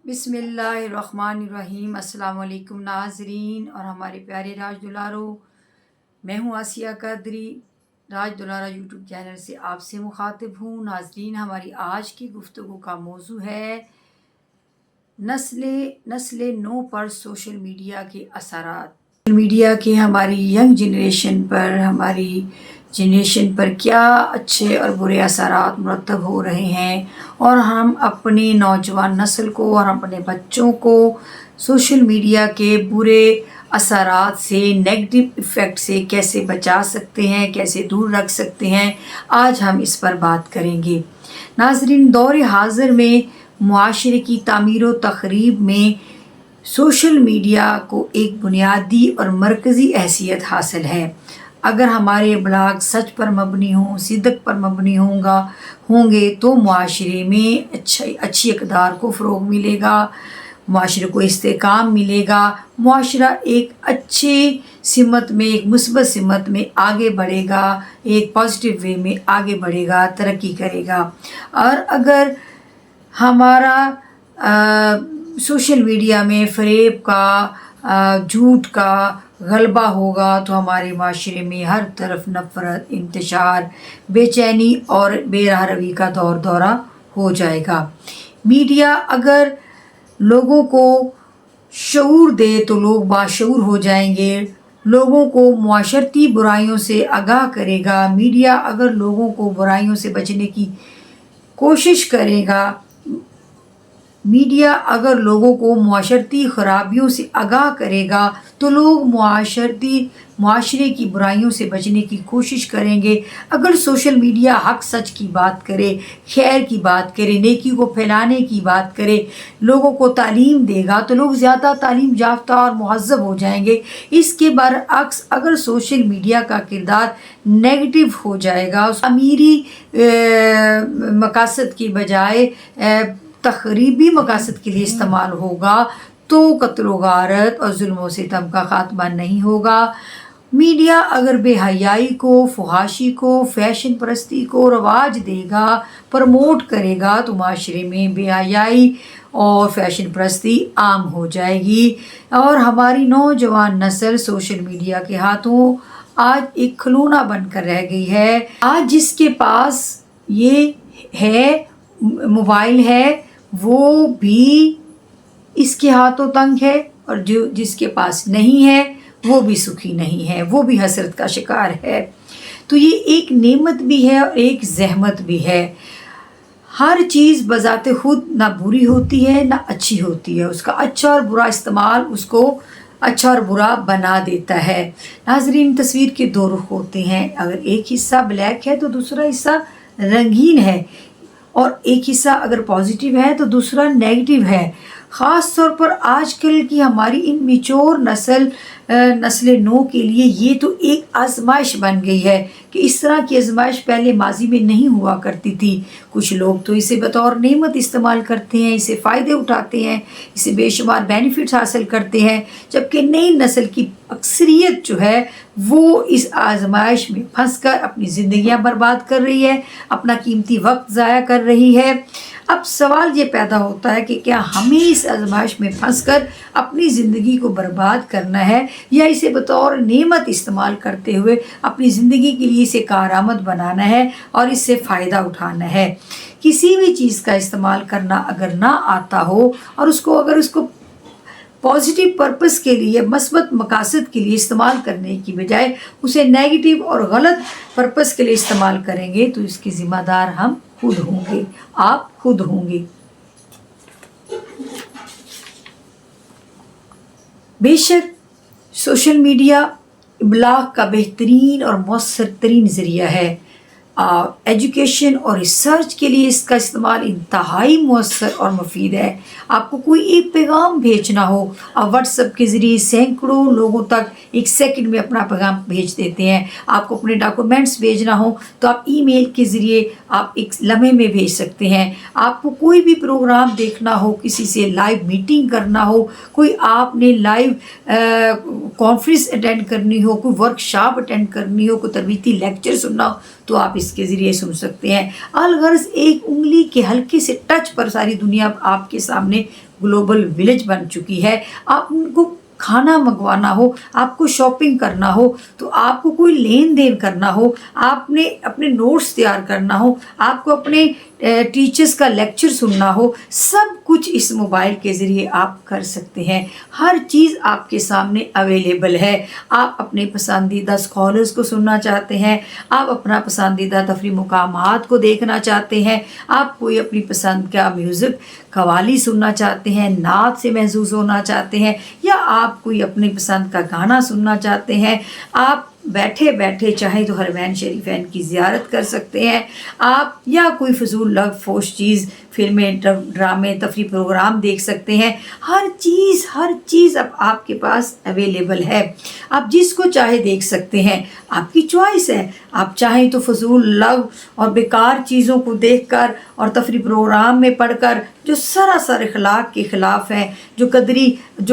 बिस्मिल्लाहिर्रहमानिर्रहीम। अस्सलाम वालेकुम नाज़रीन और हमारे प्यारे राज दुलारो। मैं हूँ आसिया कादरी, राज दुलारा यूट्यूब चैनल से आपसे मुखातिब हूँ। नाज़रीन, हमारी आज की गुफ्तगू का मौजू है नस्ल नौ पर सोशल मीडिया के असरात। सोशल मीडिया के हमारी यंग जनरेशन पर क्या अच्छे और बुरे असरात मुरतब हो रहे हैं और हम अपनी नौजवान नस्ल को और अपने बच्चों को सोशल मीडिया के बुरे असरात से, नेगेटिव इफ़ेक्ट से कैसे बचा सकते हैं, कैसे दूर रख सकते हैं, आज हम इस पर बात करेंगे। नाज़रीन, दौर हाज़िर में मुआशरे की तामीर व तख़रीब में सोशल मीडिया को एक बुनियादी और मरकज़ी हैसियत हासिल है। अगर हमारे ब्लॉग सच पर मबनी हों, सिद्क़ पर मबनी होंगे तो मुआशरे में अच्छी इक़दार को फ़रोग़ मिलेगा, मुआशरे को इस्तेकाम मिलेगा, मुआशरा एक अच्छी सिमत में, एक मुस्बत सिमत में आगे बढ़ेगा, एक पॉजिटिव वे में आगे बढ़ेगा, तरक्की करेगा। और अगर हमारा सोशल मीडिया में फ़रेब का, झूठ का गलबा होगा तो हमारे माशरे में हर तरफ नफ़रत, इंतशार, बेचैनी और बेराहरवी का दौरा हो जाएगा। मीडिया अगर लोगों को शऊर दे तो लोग बाशऊर हो जाएंगे, लोगों को मुआशरती बुराइयों से आगाह करेगा। मीडिया अगर लोगों को बुराइयों से बचने की कोशिश करेगा, मीडिया अगर लोगों को मुआशरती ख़राबियों से आगाह करेगा तो लोग मुआशरे की बुराइयों से बचने की कोशिश करेंगे। अगर सोशल मीडिया हक़ सच की बात करे, खैर की बात करे, नेकी को फैलाने की बात करे, लोगों को तालीम देगा तो लोग ज़्यादा तालीम याफ्ता और मुहज़्ज़ब हो जाएंगे। इसके बरअक्स अगर सोशल मीडिया का किरदार नेगेटिव हो जाएगा, उस अमीरी मकासद की बजाय तख़रीबी मकासद के लिए इस्तेमाल होगा तो क़त्ल व गारत और जुल्म व सितम का ख़ात्मा नहीं होगा। मीडिया अगर बेहयाई को, फहाशी को, फ़ैशन परस्ती को रवाज देगा, प्रमोट करेगा तो माशरे में बेहयाई और फ़ैशन परस्ती आम हो जाएगी और हमारी नौजवान नस्ल सोशल मीडिया के हाथों आज एक खिलौना बनकर रह गई है। आज जिसके पास ये है, मोबाइल है, वो भी इसके हाथों तंग है और जो जिसके पास नहीं है वो भी सुखी नहीं है, वो भी हसरत का शिकार है। तो ये एक नेमत भी है और एक ज़हमत भी है। हर चीज़ बज़ाते खुद ना बुरी होती है ना अच्छी होती है, उसका अच्छा और बुरा इस्तेमाल उसको अच्छा और बुरा बना देता है। नाज़रीन, तस्वीर के दो रुख होते हैं। अगर एक हिस्सा ब्लैक है तो दूसरा हिस्सा रंगीन है और एक हिस्सा अगर पॉजिटिव है तो दूसरा नेगेटिव है। ख़ास तौर पर आजकल की हमारी इन मिचोर नस्ल नौ के लिए ये तो एक आजमाइश बन गई है कि इस तरह की आजमाइश पहले माजी में नहीं हुआ करती थी। कुछ लोग तो इसे बतौर नेमत इस्तेमाल करते हैं, इसे फ़ायदे उठाते हैं, इसे बेशुमार बेनिफिट्स हासिल करते हैं, जबकि नई नस्ल की अक्सरियत जो है वो इस आजमाइश में फंसकर अपनी ज़िंदगियां बर्बाद कर रही है, अपना कीमती वक्त ज़ाया कर रही है। अब सवाल ये पैदा होता है कि क्या हमें इस आजमाइश में फंसकर अपनी ज़िंदगी को बर्बाद करना है या इसे बतौर नेमत इस्तेमाल करते हुए अपनी ज़िंदगी के लिए इसे कारआमद बनाना है और इससे फ़ायदा उठाना है। किसी भी चीज़ का इस्तेमाल करना अगर ना आता हो और उसको पॉजिटिव पर्पस के लिए, मस्बत मकासद के लिए इस्तेमाल करने की बजाय उसे नेगेटिव और गलत पर्पस के लिए इस्तेमाल करेंगे तो इसके ज़िम्मेदार हम खुद होंगे, आप खुद होंगे। बेशक सोशल मीडिया इब्लाग का बेहतरीन और मौसर तरीन ज़रिया है। एजुकेशन और रिसर्च के लिए इसका इस्तेमाल इंतहाई मौसर और मुफीद है। आपको कोई एक पैगाम भेजना हो, आप व्हाट्सएप के ज़रिए सैकड़ों लोगों तक एक सेकंड में अपना पैगाम भेज देते हैं। आपको अपने डॉक्यूमेंट्स भेजना हो तो आप ईमेल के ज़रिए आप एक लम्हे में भेज सकते हैं। आपको कोई भी प्रोग्राम देखना हो, किसी से लाइव मीटिंग करना हो, कोई आपने लाइव कॉन्फ्रेंस अटेंड करनी हो, कोई वर्कशॉप अटेंड करनी हो, कोई तरबीती लेक्चर सुनना हो तो आप इसके ज़रिए सुन सकते हैं। अलगर्ज एक उंगली के हल्के से टच पर सारी दुनिया आपके सामने ग्लोबल विलेज बन चुकी है। आप उनको खाना मंगवाना हो, आपको शॉपिंग करना हो, तो आपको कोई लेन देन करना हो, आपने अपने नोट्स तैयार करना हो, आपको अपने टीचर्स का लेक्चर सुनना हो, सब कुछ इस मोबाइल के ज़रिए आप कर सकते हैं। हर चीज़ आपके सामने अवेलेबल है। आप अपने पसंदीदा स्कॉलर्स को सुनना चाहते हैं, आप अपना पसंदीदा तफरी मुकामात को देखना चाहते हैं, आप कोई अपनी पसंद का म्यूज़िक कवाली सुनना चाहते हैं, नात से महसूस होना चाहते हैं, या आप कोई अपनी पसंद का गाना सुनना चाहते हैं, आप बैठे बैठे चाहे तो हरमैन शरीफैन की ज़ियारत कर सकते हैं आप, या कोई फजूल लग फोश चीज़ फिल्में ड्रामे तफरी प्रोग्राम देख सकते हैं। हर चीज़ अब आपके पास अवेलेबल है। आप जिसको चाहे देख सकते हैं, आपकी चॉइस है। आप चाहें तो फजूल लग और बेकार चीज़ों को देखकर और तफरी प्रोग्राम में पढ़कर जो सरासर अखलाक के ख़िलाफ़ हैं, जो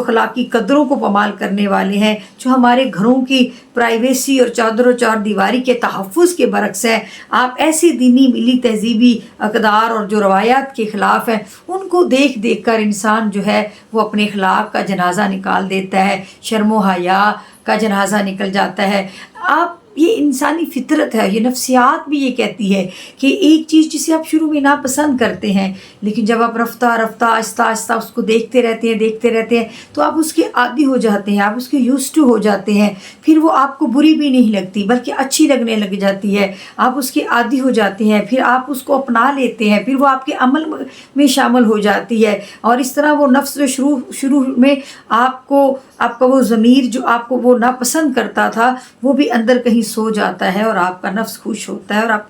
अखलाकी कदरों को पमाल करने वाले हैं, जो हमारे घरों की प्राइवेसी और चार दीवारी के तहफ़्फ़ुज़ के बरक्स हैं, आप ऐसे दीनी मिली तहजीबी अक़दार और जो रवायात के ख़िलाफ़ हैं, उनको देख देख कर इंसान जो है वो अपने अखलाक का जनाजा निकाल देता है, शर्म व हया का जनाजा निकल जाता है। आप ये इंसानी फितरत है, ये नफ्सियात भी ये कहती है कि एक चीज़ जिसे आप शुरू में नापसंद करते हैं, लेकिन जब आप रफ्ता रफ्ता आहिस्ता आहिस्ता उसको देखते रहते हैं तो आप उसके आदी हो जाते हैं, आप उसके यूज्ड टू हो जाते हैं। फिर वो आपको बुरी भी नहीं लगती बल्कि अच्छी लगने लग जाती है। आप उसके आदी हो जाते हैं, फिर आप उसको अपना लेते हैं, फिर वो आपके अमल में शामिल हो जाती है। और इस तरह वो नफ्स जो शुरू में आपका वो ज़मीर जो आपको वो नापसंद करता था, वो भी अंदर कहीं सो जाता है और आपका नफ्स खुश होता है और आप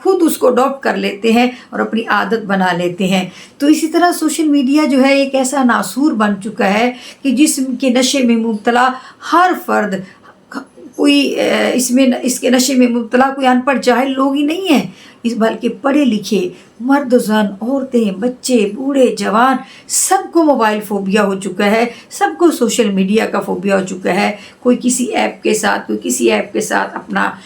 खुद उसको अडॉप्ट कर लेते हैं और अपनी आदत बना लेते हैं। तो इसी तरह सोशल मीडिया जो है एक ऐसा नासूर बन चुका है कि जिस्म के नशे में मुब्तला हर फर्द, कोई इसके नशे में मुब्तला कोई अनपढ़ जाहिल लोग ही नहीं है, बल्कि पढ़े लिखे मर्द जन, औरतें, बच्चे, बूढ़े, जवान, सबको मोबाइल फोबिया हो चुका है, सबको सोशल मीडिया का फोबिया हो चुका है। कोई किसी ऐप के साथ अपना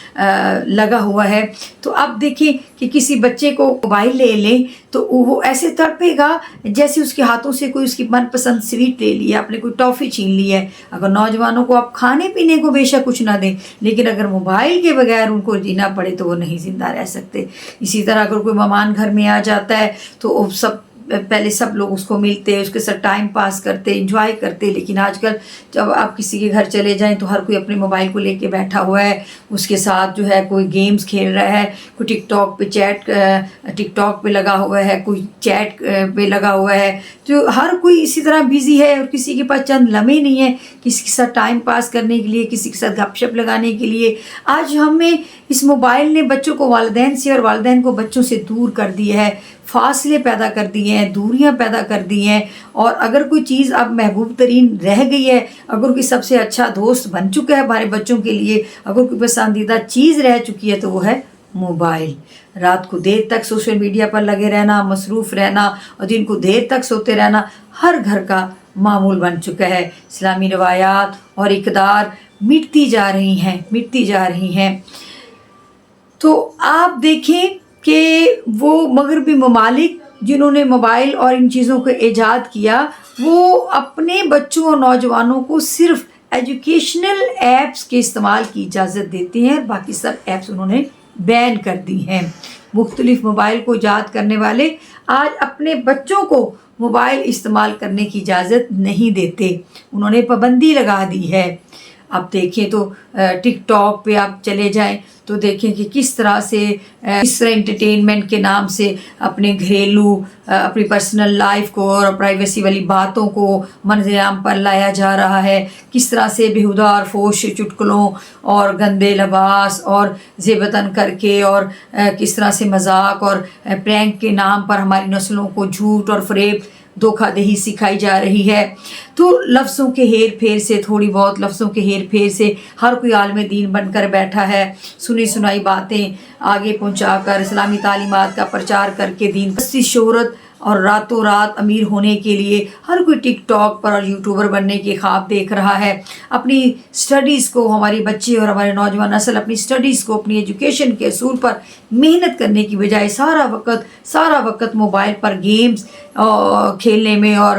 लगा हुआ है। तो आप देखें कि किसी बच्चे को मोबाइल ले लें तो वो ऐसे तड़पेगा जैसे उसके हाथों से कोई उसकी मनपसंद स्वीट ले लिया, आपने कोई टॉफ़ी छीन ली है। अगर नौजवानों को आप खाने पीने को बेशक कुछ ना दें, लेकिन अगर मोबाइल के बगैर उनको जीना पड़े तो वो नहीं ज़िंदा रह सकते। इसी तरह अगर कोई मेहमान घर में आ जाता है तो पहले सब लोग उसको मिलते, उसके साथ टाइम पास करते, एंजॉय करते, लेकिन आजकल जब आप किसी के घर चले जाएं तो हर कोई अपने मोबाइल को लेके बैठा हुआ है, उसके साथ जो है कोई गेम्स खेल रहा है, कोई टिकटॉक पे लगा हुआ है, कोई चैट पे लगा हुआ है। तो हर कोई इसी तरह बिज़ी है और किसी के पास चंद लम्हे नहीं है किसी के साथ टाइम पास करने के लिए, किसी के साथ गपशप लगाने के लिए। आज हमें इस मोबाइल ने बच्चों को वालिदैन से और वालिदैन को बच्चों से दूर कर दिया है, फासले पैदा कर दिए हैं, दूरियां पैदा कर दी हैं। और अगर कोई चीज़ अब महबूब तरीन रह गई है, अगर कोई सबसे अच्छा दोस्त बन चुका है हमारे बच्चों के लिए, अगर कोई पसंदीदा चीज़ रह चुकी है तो वो है मोबाइल। रात को देर तक सोशल मीडिया पर लगे रहना, मसरूफ़ रहना और दिन को देर तक सोते रहना हर घर का मामूल बन चुका है। इस्लामी रवायात और इक़दार मिटती जा रही हैं। तो आप देखें कि वो मगरबी ममालिक जिन्होंने मोबाइल और इन चीज़ों को ईजाद किया, वो अपने बच्चों और नौजवानों को सिर्फ एजुकेशनल ऐप्स के इस्तेमाल की इजाज़त देते हैं, बाकी सब ऐप्स उन्होंने बैन कर दी हैं। मुख्तलिफ मोबाइल को ईजाद करने वाले आज अपने बच्चों को मोबाइल इस्तेमाल करने की इजाज़त नहीं देते, उन्होंने पाबंदी लगा दी है। आप देखें तो टिकटॉक पे आप चले जाएं तो देखें कि किस तरह एंटरटेनमेंट के नाम से अपने घरेलू अपनी पर्सनल लाइफ को और प्राइवेसी वाली बातों को मंजर-ए-आम पर लाया जा रहा है। किस तरह से बेहुदा और फोश चुटकुलों और गंदे लिबास और ज़ेबतन करके और किस तरह से मजाक और प्रैंक के नाम पर हमारी नस्लों को झूठ और फरेब धोखाधड़ी सिखाई जा रही है। तो लफ्ज़ों के हेर फेर से, थोड़ी बहुत लफ्ज़ों के हेर फेर से हर कोई आलिम दीन बनकर बैठा है, सुनी सुनाई बातें आगे पहुंचाकर इस्लामी तालीमात का प्रचार करके दीन की शोहरत اور راتوں رات امیر ہونے کے لیے ہر کوئی ٹک ٹاک پر اور یوٹیوبر بننے کے خواب دیکھ رہا ہے. اپنی اسٹڈیز کو ہماری بچے اور ہمارے نوجوان نسل اپنی اسٹڈیز کو اپنی ایجوکیشن کے اصول پر محنت کرنے کی بجائے سارا وقت موبائل پر گیمز کھیلنے میں اور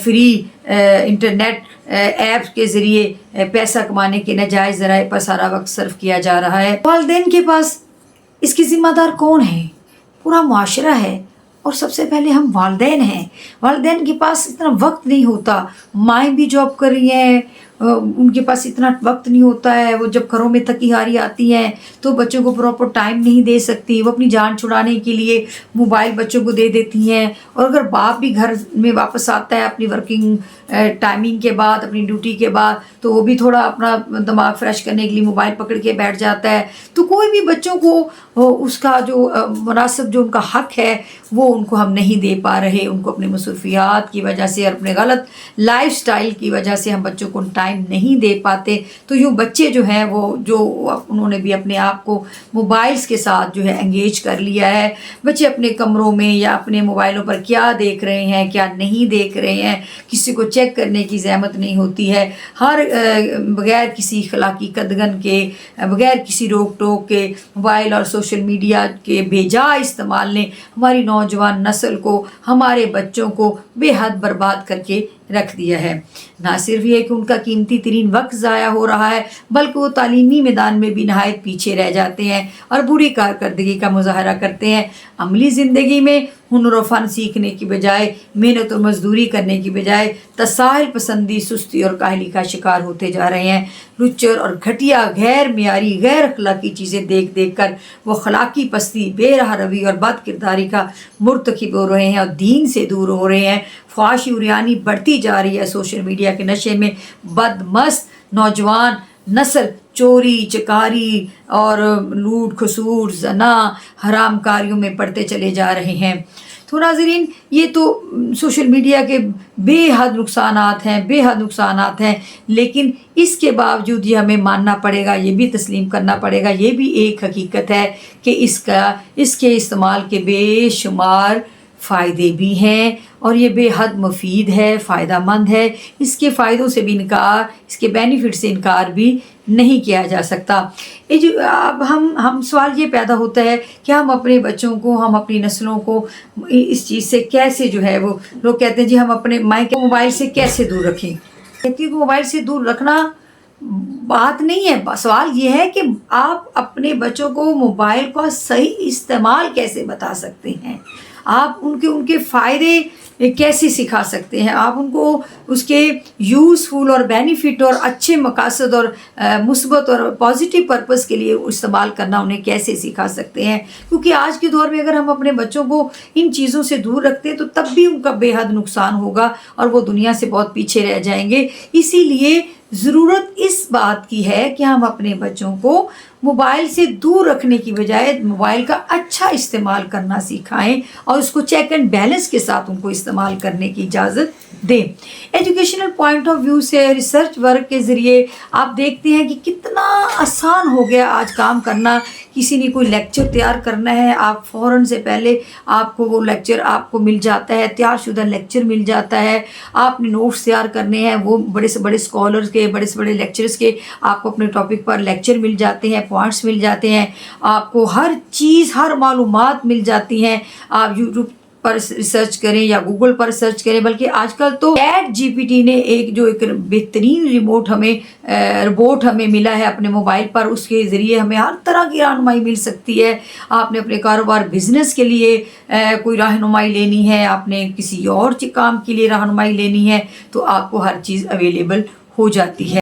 فری انٹرنیٹ ایپس کے ذریعے پیسہ کمانے کے ناجائز ذرائع پر سارا وقت صرف کیا جا رہا ہے. والدین کے پاس اس کی ذمہ دار کون ہے؟ پورا معاشرہ ہے، اور سب سے پہلے ہم والدین ہیں. والدین کے پاس اتنا وقت نہیں ہوتا. مائیں بھی جاب کر رہی ہیں، ان کے پاس اتنا وقت نہیں ہوتا ہے. وہ جب گھروں میں تھکی ہاری آتی ہیں تو بچوں کو پراپر ٹائم نہیں دے سکتی. وہ اپنی جان چھڑانے کے لیے موبائل بچوں کو دے دیتی ہیں. اور اگر باپ بھی گھر میں واپس آتا ہے اپنی ورکنگ ٹائمنگ کے بعد، اپنی ڈیوٹی کے بعد، تو وہ بھی تھوڑا اپنا دماغ فریش کرنے کے لیے موبائل پکڑ کے بیٹھ جاتا ہے. تو کوئی بھی بچوں کو اس کا جو مناسب جو ان کا حق ہے وہ ان کو ہم نہیں دے پا رہے. ان کو اپنے مصروفیات کی وجہ سے اور اپنے غلط لائف سٹائل کی وجہ سے ہم بچوں کو ٹائم نہیں دے پاتے. تو یوں بچے جو ہیں وہ انہوں نے بھی اپنے آپ کو موبائلز کے ساتھ جو ہے انگیج کر لیا ہے. بچے اپنے کمروں میں یا اپنے موبائلوں پر کیا دیکھ رہے ہیں کیا نہیں دیکھ رہے ہیں کسی کو چیک کرنے کی زحمت نہیں ہوتی ہے. بغیر کسی اخلاقی قدغن کے، بغیر کسی روک ٹوک کے موبائل اور سوشل میڈیا کے بے جا استعمال نے ہماری نوجوان نسل کو، ہمارے بچوں کو بے حد برباد کر کے رکھ دیا ہے. نہ صرف یہ کہ ان کا قیمتی ترین وقت ضائع ہو رہا ہے، بلکہ وہ تعلیمی میدان میں بھی نہایت پیچھے رہ جاتے ہیں اور بری کارکردگی کا مظاہرہ کرتے ہیں. عملی زندگی میں ہنر و فن سیکھنے کی بجائے، محنت و مزدوری کرنے کی بجائے تساہل پسندی، سستی اور کاہلی کا شکار ہوتے جا رہے ہیں. لچر اور گھٹیا، غیر معیاری، غیر اخلاقی چیزیں دیکھ دیکھ کر وہ اخلاقی پستی، بے راہ روی اور بد کرداری کا مرتکب ہو رہے ہیں اور دین سے دور ہو رہے ہیں. فحاشی عریانی بڑھتی جا رہی ہے. سوشل میڈیا کے نشے میں بدمست نوجوان نسل چوری، چکاری اور لوٹ کھسوٹ، زنا، حرام کاریوں میں پڑتے چلے جا رہے ہیں. تو ناظرین، یہ تو سوشل میڈیا کے بے حد نقصانات ہیں، لیکن اس کے باوجود یہ ہمیں ماننا پڑے گا، یہ بھی تسلیم کرنا پڑے گا، یہ بھی ایک حقیقت ہے کہ اس کے استعمال کے بے شمار فائدے بھی ہیں اور یہ بے حد مفید ہے، فائدہ مند ہے. اس کے فائدوں سے بھی انکار، اس کے بینیفٹ سے انکار بھی نہیں کیا جا سکتا. اب ہم سوال یہ پیدا ہوتا ہے کہ ہم اپنے بچوں کو، ہم اپنی نسلوں کو اس چیز سے کیسے جو ہے، وہ لوگ کہتے ہیں جی ہم اپنے مائیں کے موبائل سے کیسے دور رکھیں. کہتی ہوں کہ موبائل سے دور رکھنا بات نہیں ہے. سوال یہ ہے کہ آپ اپنے بچوں کو موبائل کا صحیح استعمال کیسے بتا سکتے ہیں، آپ ان کے فائدے کیسے سکھا سکتے ہیں، آپ ان کو اس کے یوزفل اور بینیفٹ اور اچھے مقاصد اور مثبت اور پازیٹیو پرپس کے لیے استعمال کرنا انہیں کیسے سکھا سکتے ہیں. کیونکہ آج کے دور میں اگر ہم اپنے بچوں کو ان چیزوں سے دور رکھتے ہیں تو تب بھی ان کا بے حد نقصان ہوگا اور وہ دنیا سے بہت پیچھے رہ جائیں گے. اسی لیے ضرورت اس بات کی ہے کہ ہم اپنے بچوں کو موبائل سے دور رکھنے کی بجائے موبائل کا اچھا استعمال کرنا سکھائیں اور اس کو چیک اینڈ بیلنس کے ساتھ ان کو استعمال کرنے کی اجازت دیں. ایجوکیشنل پوائنٹ آف ویو سے ریسرچ ورک کے ذریعے آپ دیکھتے ہیں کہ کتنا آسان ہو گیا آج کام کرنا. کسی نے کوئی لیکچر تیار کرنا ہے، آپ فوراً سے پہلے آپ کو وہ لیکچر آپ کو مل جاتا ہے، تیار شدہ لیکچر مل جاتا ہے. آپ نے نوٹس تیار کرنے ہیں، وہ بڑے سے بڑے اسکالرز کے، بڑے سے بڑے لیکچرز کے آپ کو اپنے ٹاپک پر لیکچر مل جاتے ہیں، پوائنٹس مل جاتے ہیں، آپ کو ہر چیز، ہر معلومات مل جاتی ہیں. آپ یوٹیوب پر ریسرچ کریں یا گوگل پر سرچ کریں، بلکہ آج کل تو ChatGPT نے ایک بہترین روبوٹ ہمیں ملا ہے اپنے موبائل پر، اس کے ذریعے ہمیں ہر طرح کی رہنمائی مل سکتی ہے. آپ نے اپنے کاروبار بزنس کے لیے کوئی رہنمائی لینی ہے، آپ نے کسی اور کام کے لیے رہنمائی لینی ہے، تو آپ کو ہر چیز اویلیبل ہو جاتی ہے.